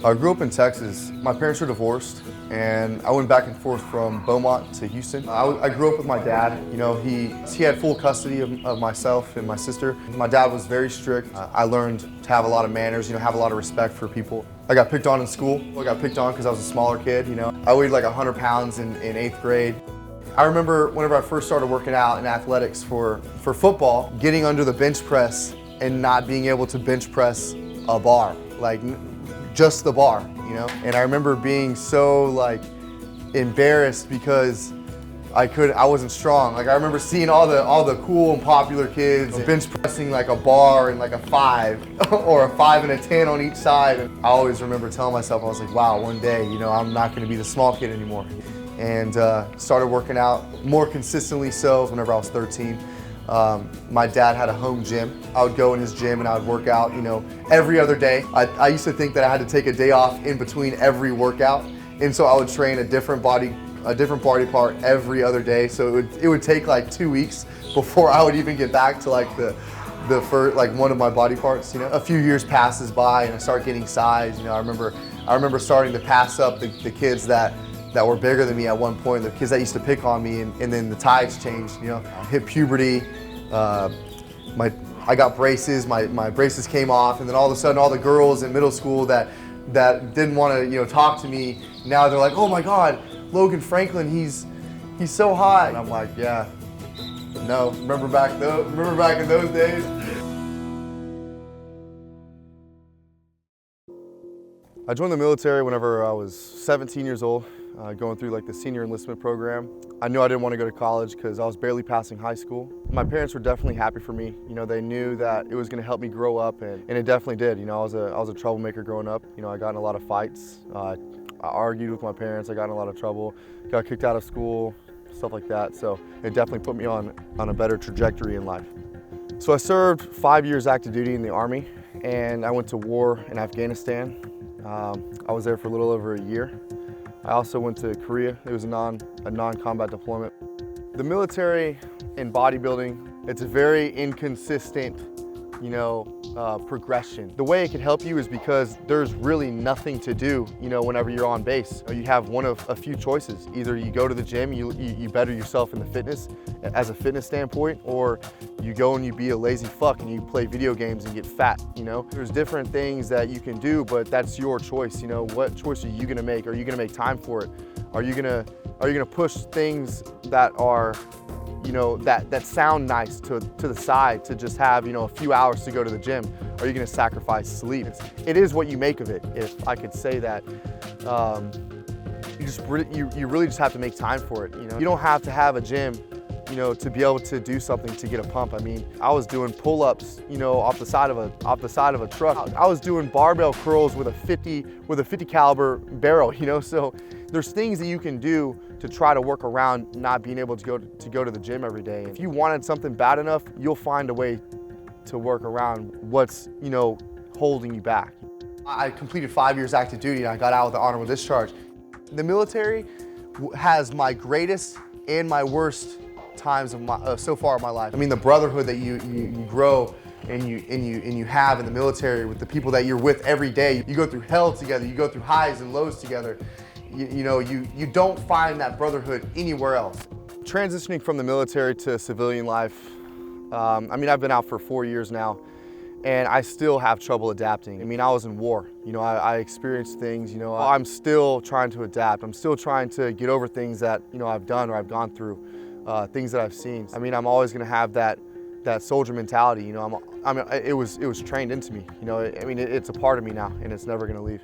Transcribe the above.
I grew up in Texas. My parents were divorced, and I went back and forth from Beaumont to Houston. I grew up with my dad. You know, he had full custody of myself and my sister. My dad was very strict. I learned to have a lot of manners, have a lot of respect for people. I got picked on in school. I got picked on because I was a smaller kid, I weighed like 100 pounds in 8th grade. I remember whenever I first started working out in athletics for football, getting under the bench press and not being able to bench press a bar, like just the bar, And I remember being so embarrassed because I wasn't strong. I remember seeing all the cool and popular kids bench pressing like a bar and like a 5 or a 5 and a 10 on each side. And I always remember telling myself, I was like, wow, one day, I'm not gonna be the small kid anymore. And started working out more consistently so whenever I was 13. My dad had a home gym. I would go in his gym and I would work out, every other day. I used to think that I had to take a day off in between every workout. And so I would train a different body part every other day. So it would take like 2 weeks before I would even get back to the first, one of my body parts, A few years passes by and I start getting size. I remember starting to pass up the kids that were bigger than me at one point, the kids that used to pick on me, and then the tides changed, hit puberty, I got braces, my braces came off, and then all of a sudden all the girls in middle school that didn't want to talk to me, now they're like, oh my God, Logan Franklin, he's so hot. And I'm like, yeah, no, remember back in those days. I joined the military whenever I was 17 years old, going through the senior enlistment program. I knew I didn't want to go to college because I was barely passing high school. My parents were definitely happy for me. They knew that it was going to help me grow up, and it definitely did. I was a troublemaker growing up. I got in a lot of fights. I argued with my parents. I got in a lot of trouble. Got kicked out of school, stuff like that. So it definitely put me on a better trajectory in life. So I served 5 years active duty in the Army, and I went to war in Afghanistan. I was there for a little over a year. I also went to Korea. It was a non-combat deployment. The military and bodybuilding, it's a very inconsistent, progression. The way it can help you is because there's really nothing to do, whenever you're on base. You have one of a few choices. Either you go to the gym, you better yourself in the fitness, as a fitness standpoint, or you go and you be a lazy fuck and you play video games and get fat, There's different things that you can do, but that's your choice, What choice are you gonna make? Are you gonna make time for it? Are you gonna push things that are, that sound nice to the side to just have, a few hours to go to the gym? Are you gonna sacrifice sleep? It is what you make of it, if I could say that. You really just have to make time for it, You don't have to have a gym, to be able to do something to get a pump. I mean, I was doing pull-ups, off the side of a truck. I was doing barbell curls with a 50 caliber barrel, So there's things that you can do to try to work around not being able to go to the gym every day. If you wanted something bad enough, you'll find a way to work around what's, holding you back. I completed 5 years active duty and I got out with an honorable discharge. The military has my greatest and my worst times of so far in my life. I mean, the brotherhood that you grow and you have in the military with the people that you're with every day. You go through hell together, you go through highs and lows together. You don't find that brotherhood anywhere else. Transitioning from the military to civilian life, I've been out for 4 years now, and I still have trouble adapting. I was in war. I experienced things, I'm still trying to adapt. I'm still trying to get over things that, I've done or I've gone through, things that I've seen. I'm always gonna have that soldier mentality, it was trained into me, it's a part of me now, and it's never gonna leave.